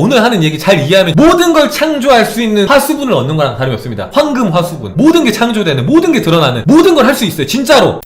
오늘 하는 얘기 잘 이해하면 모든 걸 창조할 수 있는 화수분을 얻는 거랑 다름이 없습니다. 황금 화수분. 모든 게 창조되는, 모든 게 드러나는, 모든 걸 할 수 있어요. 진짜로.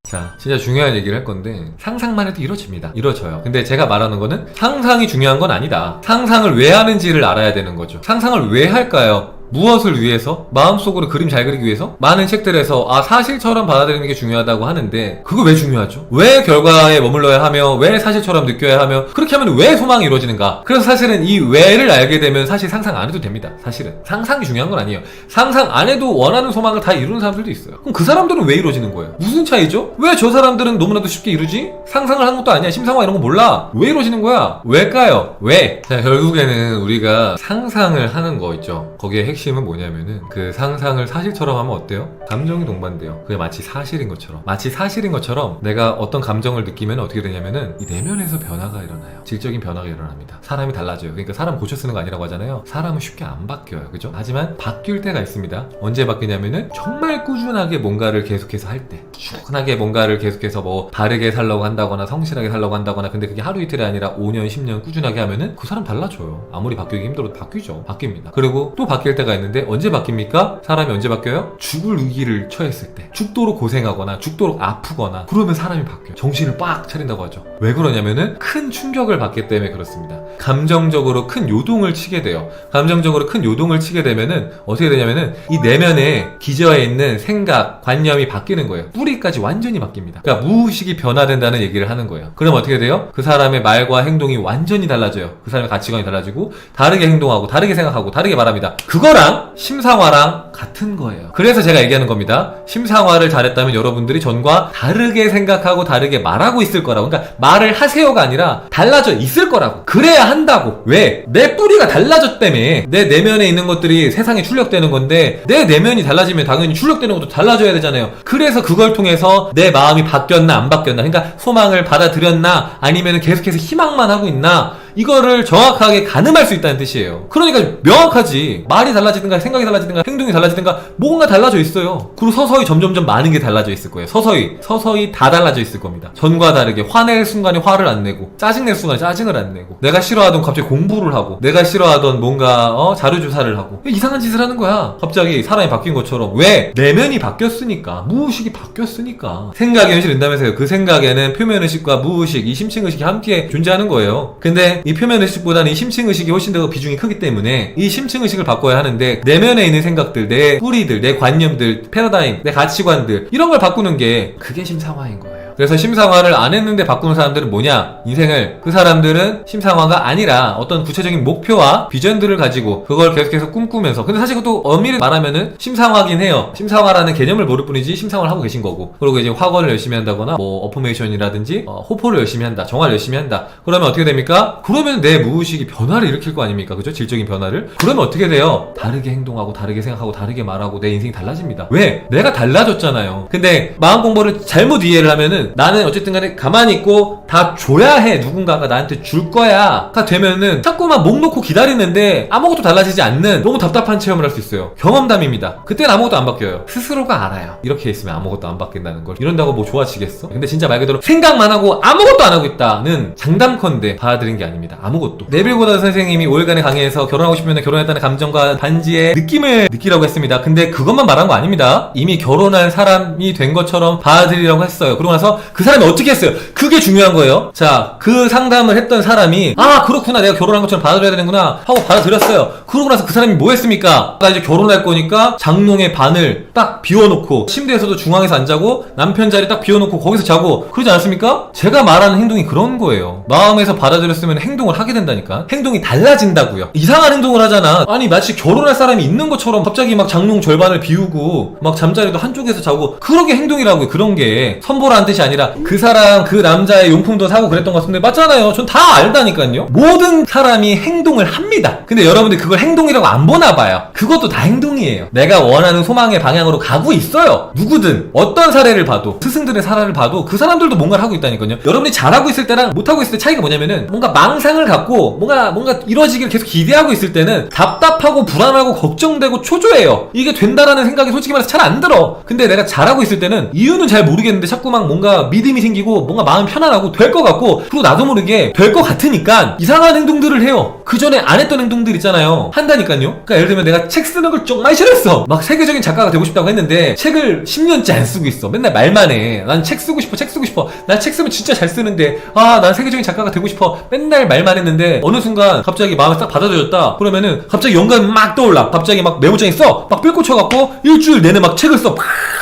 자, 진짜 중요한 얘기를 할 건데 상상만 해도 이루어집니다. 이루어져요. 근데 제가 말하는 거는 상상이 중요한 건 아니다. 상상을 왜 하는지를 알아야 되는 거죠. 상상을 왜 할까요? 무엇을 위해서? 마음속으로 그림 잘 그리기 위해서? 많은 책들에서 사실처럼 받아들이는 게 중요하다고 하는데 그거 왜 중요하죠? 왜 결과에 머물러야 하며 왜 사실처럼 느껴야 하며 그렇게 하면 왜 소망이 이루어지는가? 그래서 사실은 이 왜를 알게 되면 사실 상상 안 해도 됩니다. 사실은 상상이 중요한 건 아니에요. 상상 안 해도 원하는 소망을 다 이루는 사람들도 있어요. 그럼 그 사람들은 왜 이루어지는 거예요? 무슨 차이죠? 왜 저 사람들은 너무나도 쉽게 이루지? 상상을 한 것도 아니야. 심상화 이런 거 몰라. 왜 이루어지는 거야? 왜일까요? 왜? 자, 결국에는 우리가 상상을 하는 거 있죠. 거기에 핵심은 뭐냐면은 그 상상을 사실처럼 하면 어때요? 감정이 동반돼요. 그게 마치 사실인 것처럼. 마치 사실인 것처럼 내가 어떤 감정을 느끼면 어떻게 되냐면은 이 내면에서 변화가 일어나요. 질적인 변화가 일어납니다. 사람이 달라져요. 그러니까 사람 고쳐 쓰는 거 아니라고 하잖아요. 사람은 쉽게 안 바뀌어요. 그죠? 하지만 바뀔 때가 있습니다. 언제 바뀌냐면은 정말 꾸준하게 뭔가를 계속해서 할 때. 꾸준하게 뭔가를 계속해서 뭐 바르게 살려고 한다거나 성실하게 살려고 한다거나 근데 그게 하루 이틀이 아니라 5년, 10년 꾸준하게 하면은 그 사람 달라져요. 아무리 바뀌기 힘들어도 바뀌죠. 바뀝니다. 그리고 또 바뀔 때가 있는데 언제 바뀝니까? 사람이 언제 바뀌어요? 죽을 위기를 처했을 때. 죽도록 고생하거나 죽도록 아프거나 그러면 사람이 바뀌어요. 정신을 빡 차린다고 하죠. 왜 그러냐면은 큰 충격을 받기 때문에 그렇습니다. 감정적으로 큰 요동을 치게 돼요. 감정적으로 큰 요동을 치게 되면은 어떻게 되냐면은 이 내면에 기저에 있는 생각, 관념이 바뀌는 거예요. 뿌리까지 완전히 바뀝니다. 그러니까 무의식이 변화된다는 얘기를 하는 거예요. 그럼 어떻게 돼요? 그 사람의 말과 행동이 완전히 달라져요. 그 사람의 가치관이 달라지고 다르게 행동하고 다르게 생각하고 다르게 말합니다. 그거랑 심상화랑 같은 거예요. 그래서 제가 얘기하는 겁니다. 심상화를 잘했다면 여러분들이 전과 다르게 생각하고 다르게 말하고 있을 거라고. 그러니까 말을 하세요가 아니라 달라져 있을 거라고. 그래야 한다고. 왜? 내 뿌리가 달라졌다며. 내 내면에 있는 것들이 세상에 출력되는 건데 내 내면이 달라지면 당연히 출력되는 것도 달라져야 되잖아요. 그래서 그걸 통해서 내 마음이 바뀌었나 안 바뀌었나, 그러니까 소망을 받아들였나 아니면 계속해서 희망만 하고 있나, 이거를 정확하게 가늠할 수 있다는 뜻이에요. 그러니까 명확하지. 말이 달라지든가 생각이 달라지든가 행동이 달라지든가 뭔가 달라져 있어요. 그리고 서서히 점점점 많은 게 달라져 있을 거예요. 서서히 다 달라져 있을 겁니다. 전과 다르게 화낼 순간에 화를 안 내고 짜증낼 순간에 짜증을 안 내고 내가 싫어하던 갑자기 공부를 하고 내가 싫어하던 뭔가 자료조사를 하고 이상한 짓을 하는 거야. 갑자기 사람이 바뀐 것처럼. 왜? 내면이 바뀌었으니까. 무의식이 바뀌었으니까. 생각의 현실을 된다면서요. 그 생각에는 표면의식과 무의식, 이 심층의식이 함께 존재하는 거예요. 근데 이 표면의식보다는 이 심층의식이 훨씬 더 비중이 크기 때문에 이 심층의식을 바꿔야 하는데 내면에 있는 생각들, 내 뿌리들, 내 관념들, 패러다임, 내 가치관들 이런 걸 바꾸는 게 그게 심상화인 거예요. 그래서 심상화를 안 했는데 바꾸는 사람들은 뭐냐? 인생을. 그 사람들은 심상화가 아니라 어떤 구체적인 목표와 비전들을 가지고 그걸 계속해서 꿈꾸면서, 근데 사실 그것도 엄밀히 말하면은 심상화긴 해요. 심상화라는 개념을 모를 뿐이지 심상화를 하고 계신 거고. 그리고 이제 학원을 열심히 한다거나 뭐 어포메이션이라든지 호포를 열심히 한다, 정화를 열심히 한다. 그러면 어떻게 됩니까? 그러면 내 무의식이 변화를 일으킬 거 아닙니까? 그죠? 질적인 변화를. 그러면 어떻게 돼요? 다르게 행동하고 다르게 생각하고 다르게 말하고 내 인생이 달라집니다. 왜? 내가 달라졌잖아요. 근데 마음 공부를 잘못 이해를 하면은 나는 어쨌든 간에 가만히 있고 다 줘야 해. 누군가가 나한테 줄 거야 가 되면은 자꾸만 목 놓고 기다리는데 아무것도 달라지지 않는 너무 답답한 체험을 할 수 있어요. 경험담입니다. 그때는 아무것도 안 바뀌어요. 스스로가 알아요. 이렇게 있으면 아무것도 안 바뀐다는 걸. 이런다고 뭐 좋아지겠어? 근데 진짜 말 그대로 생각만 하고 아무것도 안 하고 있다는 장담컨대 받아들인 게 아닙니다. 아무것도. 네빌 고다드 선생님이 5일간의 강의에서 결혼하고 싶으면 결혼했다는 감정과 반지의 느낌을 느끼라고 했습니다. 근데 그것만 말한 거 아닙니다. 이미 결혼한 사람이 된 것처럼 받아들이라고 했어요. 그러고 나서 그 사람이 어떻게 했어요? 그게 중요한 거예요. 자, 그 상담을 했던 사람이 그렇구나, 내가 결혼한 것처럼 받아들여야 되는구나 하고 받아들였어요. 그러고 나서 그 사람이 뭐 했습니까? 나 이제 결혼할 거니까 장롱의 반을 딱 비워놓고 침대에서도 중앙에서 안 자고 남편 자리 딱 비워놓고 거기서 자고 그러지 않았습니까? 제가 말하는 행동이 그런 거예요. 마음에서 받아들였으면 행동을 하게 된다니까. 행동이 달라진다고요. 이상한 행동을 하잖아. 아니 마치 결혼할 사람이 있는 것처럼 갑자기 막 장롱 절반을 비우고 막 잠자리도 한쪽에서 자고, 그러게 행동이라고요. 그런 게 선보라는 뜻이 아니라 그 사람 그 남자의 용품도 사고 그랬던 것 같은데 맞잖아요. 전 다 알다니까요. 모든 사람이 행동을 합니다. 근데 여러분들 그걸 행동이라고 안 보나 봐요. 그것도 다 행동이에요. 내가 원하는 소망의 방향으로 가고 있어요. 누구든 어떤 사례를 봐도, 스승들의 사례를 봐도 그 사람들도 뭔가를 하고 있다니까요. 여러분이 잘하고 있을 때랑 못하고 있을 때 차이가 뭐냐면은 뭔가 망상을 갖고 뭔가 이루어지기를 계속 기대하고 있을 때는 답답하고 불안하고 걱정되고 초조해요. 이게 된다라는 생각이 솔직히 말해서 잘 안 들어. 근데 내가 잘하고 있을 때는 이유는 잘 모르겠는데 자꾸 막 뭔가 믿음이 생기고 뭔가 마음 편안하고 될 것 같고, 그리고 나도 모르게 될 것 같으니까 이상한 행동들을 해요. 그 전에 안 했던 행동들 있잖아요. 한다니까요. 그러니까 예를 들면 내가 책 쓰는 걸 정말 싫어했어. 막 세계적인 작가가 되고 싶다고 했는데 책을 10년째 안 쓰고 있어. 맨날 말만 해. 난 책 쓰고 싶어, 책 쓰고 싶어. 난 책 쓰면 진짜 잘 쓰는데 난 세계적인 작가가 되고 싶어. 맨날 말만 했는데 어느 순간 갑자기 마음을 딱 받아들였다. 그러면은 갑자기 영감이 막 떠올라. 갑자기 막 메모장에 써. 막 삘 꽂혀갖고 일주일 내내 막 책을 써.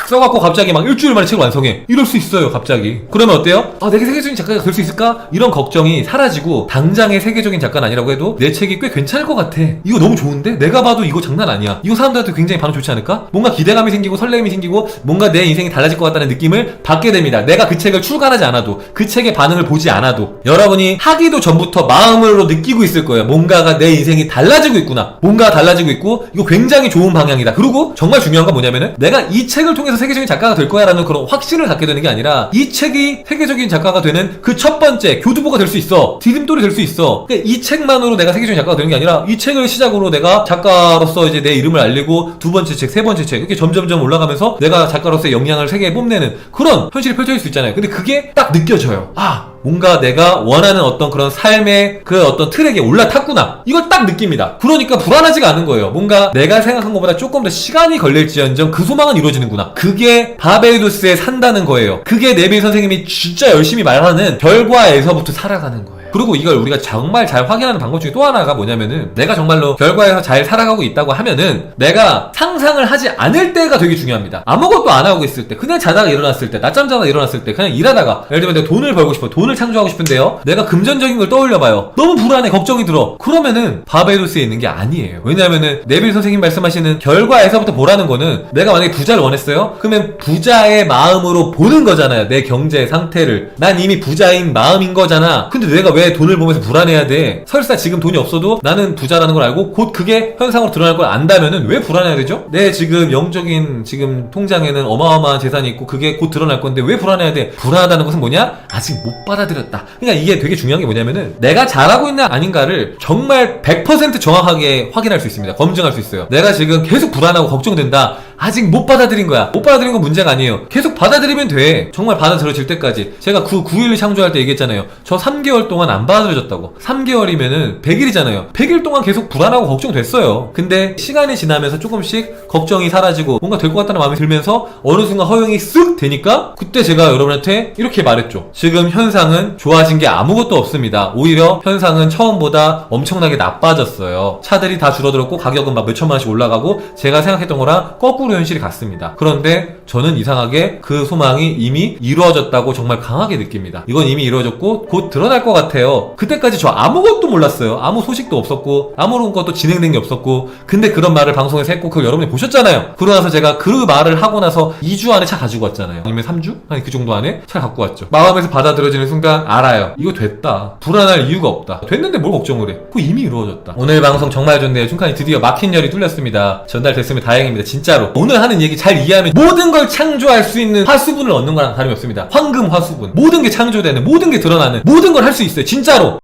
써갖고 갑자기 막 일주일 만에 책을 완성해. 이럴 수 있어요, 갑자기. 그러면 어때요? 내가 세계적인 작가가 될 수 있을까? 이런 걱정이 사라지고 당장의 세계적인 작가는 아니라고 해도 내 책이 꽤 괜찮을 것 같아. 이거 너무 좋은데? 내가 봐도 이거 장난 아니야. 이거 사람들한테 굉장히 반응 좋지 않을까? 뭔가 기대감이 생기고 설렘이 생기고 뭔가 내 인생이 달라질 것 같다는 느낌을 받게 됩니다. 내가 그 책을 출간하지 않아도, 그 책의 반응을 보지 않아도 여러분이 하기도 전부터 마음으로 느끼고 있을 거예요. 뭔가가 내 인생이 달라지고 있구나. 뭔가 달라지고 있고 이거 굉장히 좋은 방향이다. 그리고 정말 중요한 건 뭐냐면은 내가 이 책을 통해서 세계적인 작가가 될 거야 라는 그런 확신을 갖게 되는 게 아니라 이 책이 세계적인 작가가 되는 그 첫 번째 교두보가 될 수 있어. 디딤돌이 될 수 있어. 그러니까 이 책만으로 내가 세계적인 작가가 되는 게 아니라 이 책을 시작으로 내가 작가로서 이제 내 이름을 알리고 두 번째 책, 세 번째 책 이렇게 점점점 올라가면서 내가 작가로서의 역량을 세계에 뽐내는 그런 현실이 펼쳐질 수 있잖아요. 근데 그게 딱 느껴져요. 뭔가 내가 원하는 어떤 그런 삶의 그 어떤 트랙에 올라탔구나. 이걸 딱 느낍니다. 그러니까 불안하지가 않은 거예요. 뭔가 내가 생각한 것보다 조금 더 시간이 걸릴지언정 그 소망은 이루어지는구나. 그게 바베이도스에 산다는 거예요. 그게 네빌 선생님이 진짜 열심히 말하는 결과에서부터 살아가는 거예요. 그리고 이걸 우리가 정말 잘 확인하는 방법 중에 또 하나가 뭐냐면은 내가 정말로 결과에서 잘 살아가고 있다고 하면은 내가 상상을 하지 않을 때가 되게 중요합니다. 아무것도 안 하고 있을 때, 그냥 자다가 일어났을 때, 낮잠 자다가 일어났을 때, 그냥 일하다가 예를 들면 내가 돈을 벌고 싶어, 돈을 창조하고 싶은데요, 내가 금전적인 걸 떠올려봐요. 너무 불안해, 걱정이 들어. 그러면은 바베이도스에 있는 게 아니에요. 왜냐하면은 네빌 선생님 말씀하시는 결과에서부터 보라는 거는 내가 만약에 부자를 원했어요? 그러면 부자의 마음으로 보는 거잖아요. 내 경제 상태를. 난 이미 부자인 마음인 거잖아. 근데 내가 왜 돈을 보면서 불안해야 돼? 설사 지금 돈이 없어도 나는 부자라는 걸 알고 곧 그게 현상으로 드러날 걸 안다면은 왜 불안해야 되죠? 내 지금 영적인 지금 통장에는 어마어마한 재산이 있고 그게 곧 드러날 건데 왜 불안해야 돼? 불안하다는 것은 뭐냐? 아직 못 받아들였다. 그러니까 이게 되게 중요한 게 뭐냐면은 내가 잘하고 있나 아닌가를 정말 100% 정확하게 확인할 수 있습니다. 검증할 수 있어요. 내가 지금 계속 불안하고 걱정된다. 아직 못 받아들인 거야. 못 받아들인 건 문제가 아니에요. 계속 받아들이면 돼. 정말 받아들여질 때까지. 제가 그 9일 창조할 때 얘기했잖아요. 저 3개월 동안 안 받아들여졌다고. 3개월이면은 100일이잖아요. 100일 동안 계속 불안하고 걱정됐어요. 근데 시간이 지나면서 조금씩 걱정이 사라지고 뭔가 될 것 같다는 마음이 들면서 어느 순간 허용이 쓱 되니까 그때 제가 여러분한테 이렇게 말했죠. 지금 현상은 좋아진 게 아무것도 없습니다. 오히려 현상은 처음보다 엄청나게 나빠졌어요. 차들이 다 줄어들었고 가격은 막 몇천만 원씩 올라가고 제가 생각했던 거랑 거꾸로 현실이 같습니다. 그런데 저는 이상하게 그 소망이 이미 이루어졌다고 정말 강하게 느낍니다. 이건 이미 이루어졌고 곧 드러날 것 같아요. 그때까지 저 아무것도 몰랐어요. 아무 소식도 없었고 아무런 것도 진행된 게 없었고 근데 그런 말을 방송에서 했고 그걸 여러분이 보셨잖아요. 그러고 나서 제가 그 말을 하고 나서 2주 안에 차 가지고 왔잖아요. 아니면 3주? 아니 그 정도 안에 차 갖고 왔죠. 마음에서 받아들여지는 순간 알아요. 이거 됐다. 불안할 이유가 없다. 됐는데 뭘 걱정을 해. 그거 이미 이루어졌다. 오늘 방송 정말 좋네요. 춘칸이 드디어 막힌 열이 뚫렸습니다. 전달됐으면 다행입니다. 진짜로. 오늘 하는 얘기 잘 이해하면 모든 걸 창조할 수 있는 화수분을 얻는 거랑 다름이 없습니다. 황금 화수분. 모든 게 창조되는, 모든 게 드러나는, 모든 걸 할 수 있어요. 진짜로.